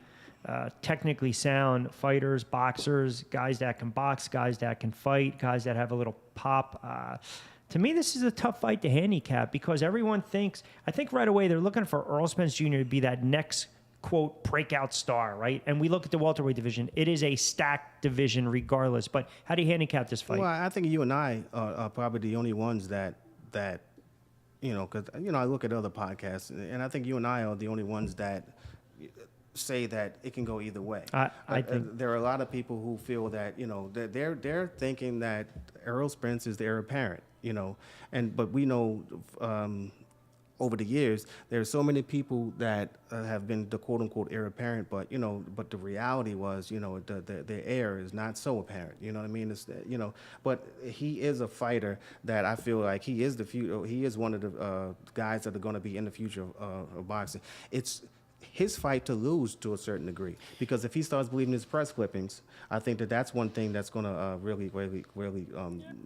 technically sound fighters, boxers, guys that can box, guys that can fight, guys that have a little pop. To me, this is a tough fight to handicap because everyone thinks, I think right away they're looking for Earl Spence Jr. to be that next, quote, breakout star, right? And we look at the welterweight division. It is a stacked division regardless. But how do you handicap this fight? Well, I think you and I are probably the only ones that because, I look at other podcasts, and I think you and I are the only ones that say that it can go either way. I think there are a lot of people who feel that, they're thinking that Earl Spence is the heir apparent, but we know over the years, there are so many people that have been the quote-unquote heir apparent, but the reality was, the heir is not so apparent. You know what I mean? But he is a fighter that I feel like he is the future. He is one of the guys that are going to be in the future of boxing. It's his fight to lose to a certain degree, because if he starts believing his press clippings, I think that's one thing that's going to really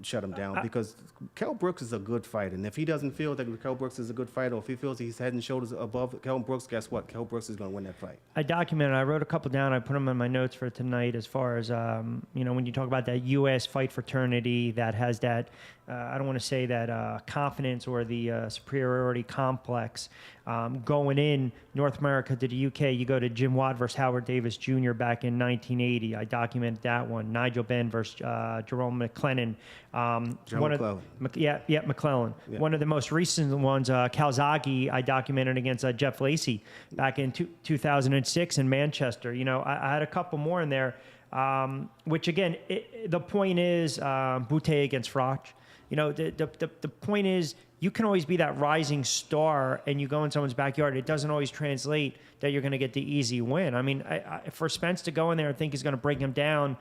shut him down, because Kell Brooks is a good fighter, and if he doesn't feel that Kell Brooks is a good fighter, or if he feels he's head and shoulders above Kell Brooks, guess what? Kell Brooks is going to win that fight. I wrote a couple down. I put them in my notes for tonight as far as, when you talk about that U.S. fight fraternity that has that, I don't want to say that confidence or the superiority complex. Going in North America to the UK, you go to Jim Watt versus Howard Davis Jr. back in 1980. I documented that one. Nigel Benn versus Jerome McClellan. McClellan. McClellan. Yeah. One of the most recent ones, Calzaghe, I documented against Jeff Lacey back in 2006 in Manchester. I had a couple more in there, which again, the point is Boutte against Froch. The point is, you can always be that rising star, and you go in someone's backyard. It doesn't always translate that you're going to get the easy win. I mean, for Spence to go in there and think he's going to bring him down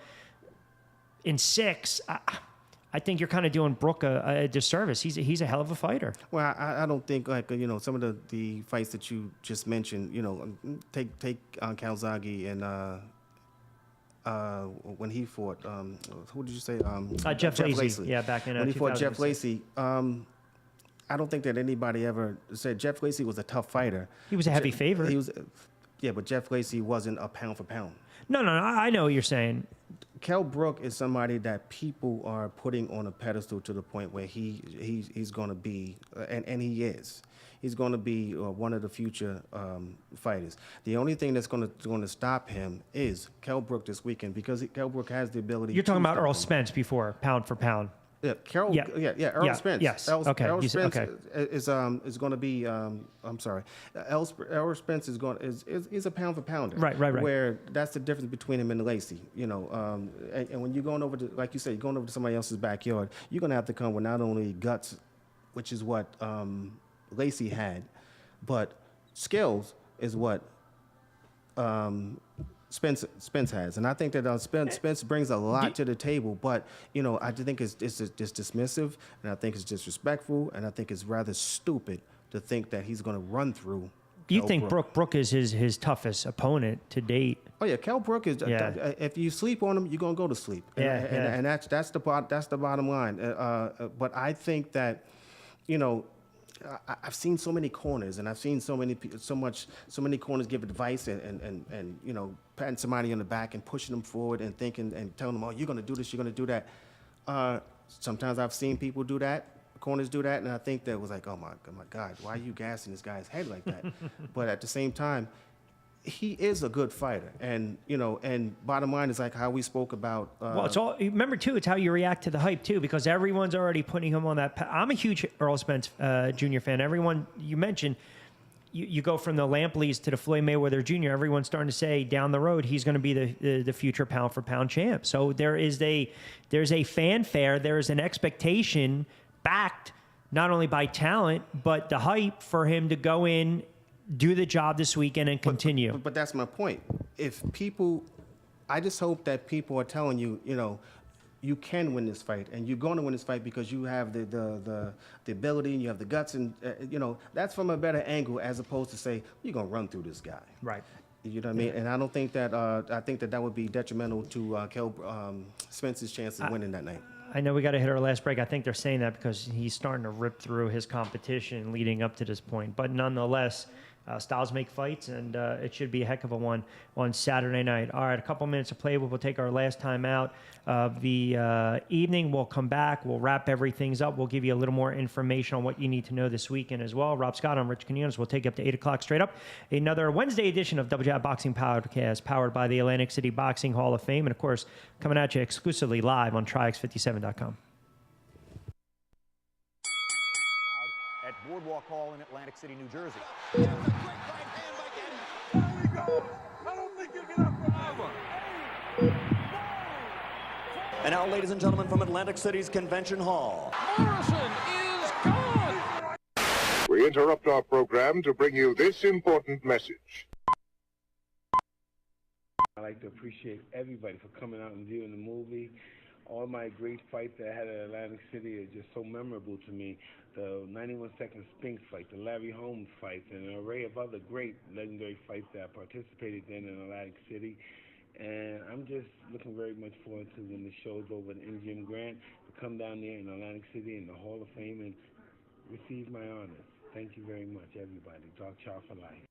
in 6, I think you're kind of doing Brooke a disservice. He's a hell of a fighter. Well, I don't think some of the fights that you just mentioned. Take Calzaghe and. When he fought, who did you say? Jeff Lacey. Yeah, back in when he fought Jeff Lacey. I don't think that anybody ever said Jeff Lacey was a tough fighter. He was a heavy favorite. But Jeff Lacey wasn't a pound for pound. No, I know what you're saying. Kell Brook is somebody that people are putting on a pedestal to the point where he's going to be, and he is. He's going to be one of the future fighters. The only thing that's going to stop him is Kell Brook this weekend, because Kell Brook has the ability. You're talking about Earl Spence before, pound for pound. Yeah, Earl Spence. Yes. Earl Okay. Spence is going to be. I'm sorry. Earl Spence is a pound for pounder. Right. Where that's the difference between him and Lacey. And when you're going over to, like you said, you're going over to somebody else's backyard, you're going to have to come with not only guts, which is what Lacey had, but skills is what Spence has. And I think that Spence brings a lot to the table, but I think it's dismissive, and I think it's disrespectful, and I think it's rather stupid to think that he's going to run through You Kell think Brook. Brook is his toughest opponent to date? Oh yeah, Kell Brook is. Yeah. If you sleep on him, you're gonna go to sleep. And that's the bottom line. But I think that, you know, I've seen so many corners, and I've seen so many corners give advice and you know, patting somebody on the back and pushing them forward and thinking and telling them, oh, you're gonna do this, you're gonna do that. Sometimes I've seen people do that. Corners do that, and I think that was like, oh my God, why are you gassing this guy's head like that? But at the same time, he is a good fighter, and you know, and bottom line is like how we spoke about. Well, it's all, remember too, it's how you react to the hype too, because everyone's already putting him on that. I'm a huge Earl Spence Jr. fan. Everyone you mentioned, you go from the Lampleys to the Floyd Mayweather Jr. Everyone's starting to say down the road he's going to be the future pound for pound champ. So there's a fanfare, there's an expectation backed not only by talent but the hype for him to go in, do the job this weekend, and continue. But that's my point. If people, I just hope that people are telling you, you know, you can win this fight, and you're going to win this fight because you have the ability and you have the guts, and you know, that's from a better angle as opposed to say you're going to run through this guy. Right. You know what I mean? And I don't think that I think that would be detrimental to Spence's chances of winning that night. I know we got to hit our last break. I think they're saying that because he's starting to rip through his competition leading up to this point. But nonetheless, styles make fights, and it should be a heck of a one on Saturday night. All right, a couple minutes to play. We'll take our last time out of the evening. We'll come back. We'll wrap everything up. We'll give you a little more information on what you need to know this weekend as well. Rob Scott, I'm Rich Quinones. We'll take you up to 8 o'clock straight up. Another Wednesday edition of Double Jab Boxing Podcast powered by the Atlantic City Boxing Hall of Fame. And, of course, coming at you exclusively live on TriX57.com. At Boardwalk Hall in Atlantic City, New Jersey. There we go. I don't think you get up forever. And now, ladies and gentlemen, from Atlantic City's Convention Hall. Morrison is gone. We interrupt our program to bring you this important message. I'd like to appreciate everybody for coming out and viewing the movie. All my great fights that I had at Atlantic City are just so memorable to me. The 91-second Spinks fight, the Larry Holmes fight, and an array of other great legendary fights that I participated in Atlantic City. And I'm just looking very much forward to when the show's over at MGM Grand to come down there in Atlantic City in the Hall of Fame and receive my honors. Thank you very much, everybody. Dark Child for life.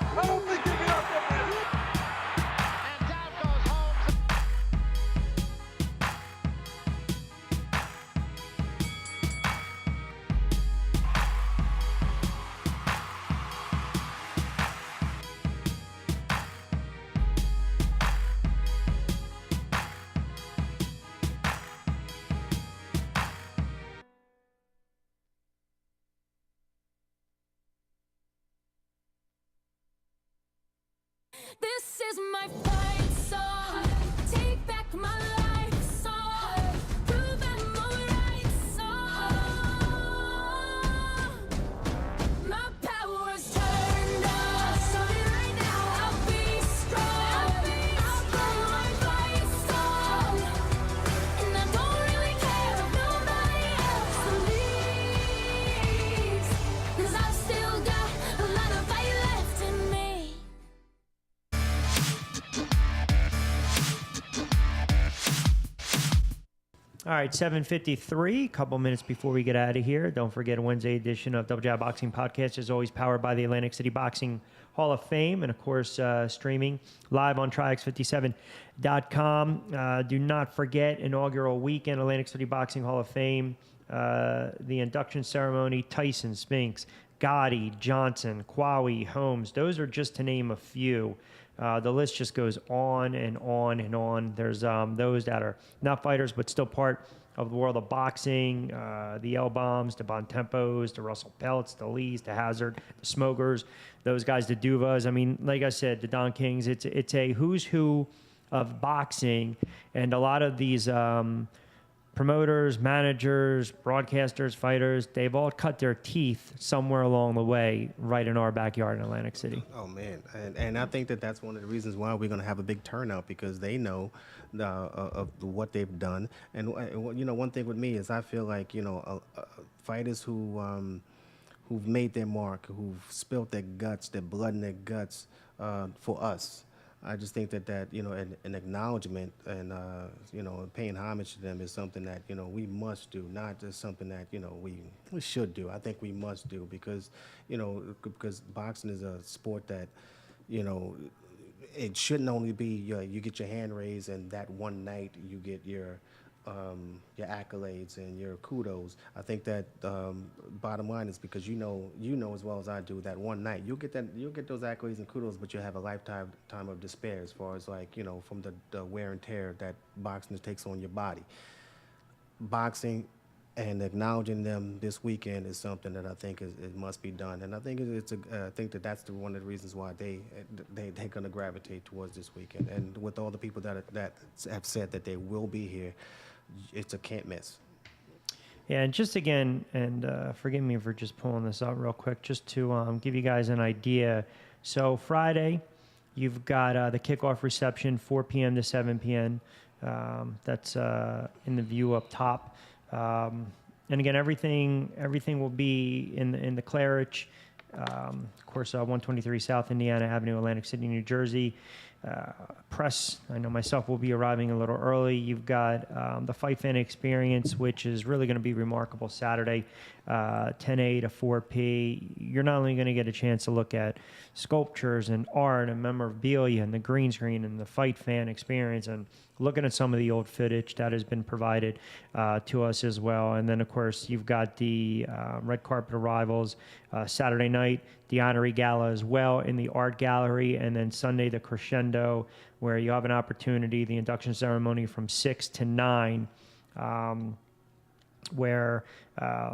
I don't think you get up forever. This is my fight song. Take back my life song. Prove I'm alright song. My power's turned up. So right now I'll be strong. I'll play my fight song. And I don't really care if nobody else believes. 'Cause I've still got a lot of fight left in me. All right, 7:53, a couple minutes before we get out of here. Don't forget a Wednesday edition of Double Jab Boxing Podcast is always powered by the Atlantic City Boxing Hall of Fame and, of course, streaming live on TriX57.com. Do not forget inaugural weekend, Atlantic City Boxing Hall of Fame, the induction ceremony, Tyson, Spinks, Gotti, Johnson, Kwawi, Holmes. Those are just to name a few. The list just goes on and on and on. There's those that are not fighters but still part of the world of boxing, the L-Bombs, the Bontempos, the Russell Peltz, the Lees, the Hazard, the Smokers, those guys, the Duvas. I mean, like I said, the Don Kings. It's a who's who of boxing, and a lot of these promoters, managers, broadcasters, fighters, they've all cut their teeth somewhere along the way right in our backyard in Atlantic City. Oh, man. And I think that that's one of the reasons why we're going to have a big turnout, because they know of what they've done. And, one thing with me is I feel like, fighters who've made their mark, who've spilled their guts, their blood and their guts for us. I just think that an acknowledgement and paying homage to them is something that we must do, not just something that we should do. I think we must do because boxing is a sport that it shouldn't only be you get your hand raised and that one night you get your accolades and your kudos. I think that bottom line is because you know as well as I do that one night you'll get those accolades and kudos, but you'll have a lifetime of despair as far as from the wear and tear that boxing takes on your body. Boxing and acknowledging them this weekend is something that I think it must be done, and I think I think that's one of the reasons why they're going to gravitate towards this weekend. And with all the people that have said that they will be here, it's a can't miss. Yeah, and just again, and forgive me for just pulling this out real quick, just to give you guys an idea. So Friday, you've got the kickoff reception, 4 p.m. to 7 p.m. That's in the view up top. And again, everything will be in the Claridge, of course, 123 South Indiana Avenue, Atlantic City, New Jersey. Press, I know myself, will be arriving a little early. You've got the Fight Fan Experience, which is really going to be remarkable Saturday, 10 a to 4 p. You're not only going to get a chance to look at sculptures and art and memorabilia and the green screen and the Fight Fan Experience and looking at some of the old footage that has been provided to us as well. And then, of course, you've got the red carpet arrivals Saturday night, the honorary gala as well in the art gallery, and then Sunday, the crescendo, where you have an opportunity, the induction ceremony from 6 to 9, where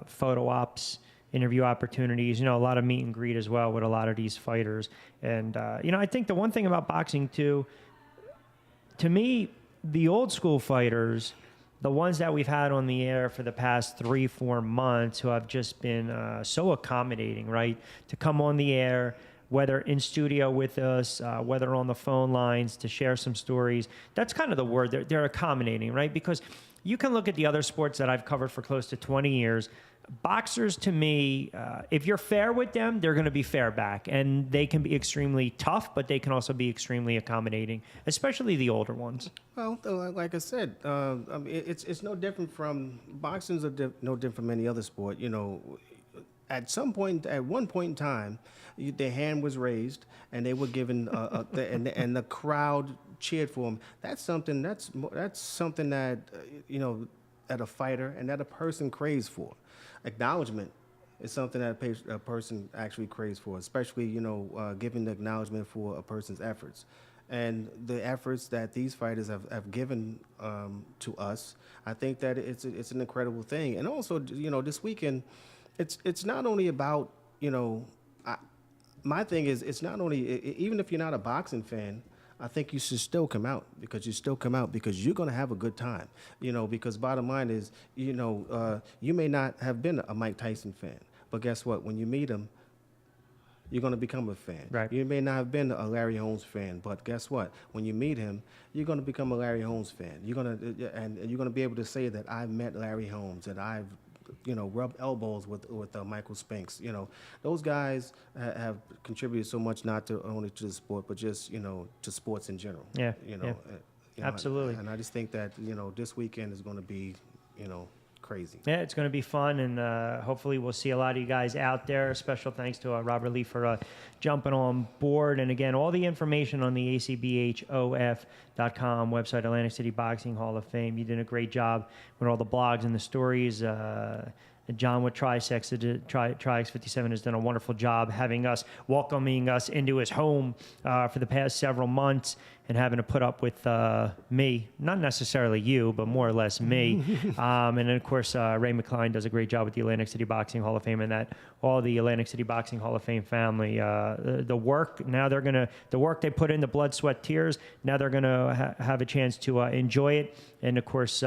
photo ops, interview opportunities, a lot of meet and greet as well with a lot of these fighters. And, I think the one thing about boxing, too, to me, the old school fighters, the ones that we've had on the air for the past 3-4 months who have just been so accommodating, right? To come on the air, whether in studio with us, whether on the phone lines, to share some stories. That's kind of the word. They're accommodating, right? Because you can look at the other sports that I've covered for close to 20 years. Boxers, to me, if you're fair with them, they're going to be fair back. And they can be extremely tough, but they can also be extremely accommodating, especially the older ones. Well, like I said, it's no different from boxing's no different from any other sport. At one point in time, their hand was raised and they were given, and the crowd cheered for them. That's something that that a fighter and that a person craves for. Acknowledgement is something that a person actually craves for, especially giving the acknowledgement for a person's efforts. And the efforts that these fighters have given to us, I think that it's an incredible thing. And also, this weekend, it's not only about, my thing is, it's not only, even if you're not a boxing fan, I think you should still come out because you're going to have a good time, because bottom line is, you may not have been a Mike Tyson fan, but guess what? When you meet him, you're going to become a fan. Right. You may not have been a Larry Holmes fan, but guess what? When you meet him, you're going to become a Larry Holmes fan. You're going to be able to say that I've met Larry Holmes, that I've rubbed elbows with Michael Spinks. Those guys have contributed so much, not only to the sport, but just to sports in general. Yeah. Absolutely. And I just think that this weekend is going to be crazy. Yeah, it's going to be fun, and hopefully we'll see a lot of you guys out there. Special thanks to Robert Lee for jumping on board. And again, all the information on the acbhof.com website, Atlantic City Boxing Hall of Fame. You did a great job with all the blogs and the stories. John with Tri-X 57 has done a wonderful job welcoming us into his home for the past several months. and having to put up with me, not necessarily you, but more or less me. And then, of course, Ray McCline does a great job with the Atlantic City Boxing Hall of Fame, and that all the Atlantic City Boxing Hall of Fame family, the work, now they're going to, the work they put in, the blood, sweat, tears, now they're going to have a chance to enjoy it. And, of course,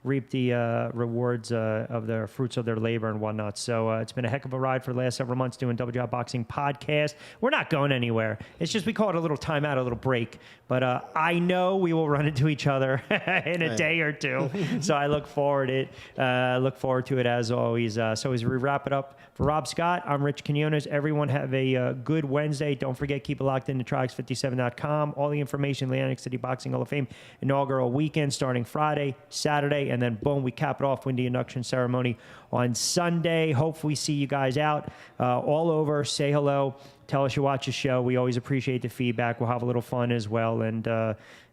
reap the rewards of the fruits of their labor and whatnot. So it's been a heck of a ride for the last several months doing Double Job Boxing Podcast. We're not going anywhere. It's just we call it a little timeout, a little break. But I know we will run into each other in a day or two. So I look forward to it as always. So as we wrap it up, for Rob Scott, I'm Rich Quinones. Everyone have a good Wednesday. Don't forget, keep it locked into TriX57.com. All the information, the Atlantic City Boxing Hall of Fame inaugural weekend starting Friday, Saturday, and then boom, we cap it off with the induction ceremony on Sunday. Hope we see you guys out all over. Say hello. Tell us you watch the show. We always appreciate the feedback. We'll have a little fun as well. And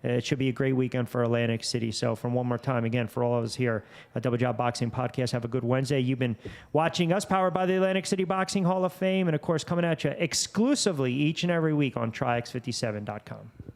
it should be a great weekend for Atlantic City. So from one more time, again, for all of us here at Double Job Boxing Podcast, have a good Wednesday. You've been watching us, powered by the Atlantic City Boxing Hall of Fame. And, of course, coming at you exclusively each and every week on TriX57.com.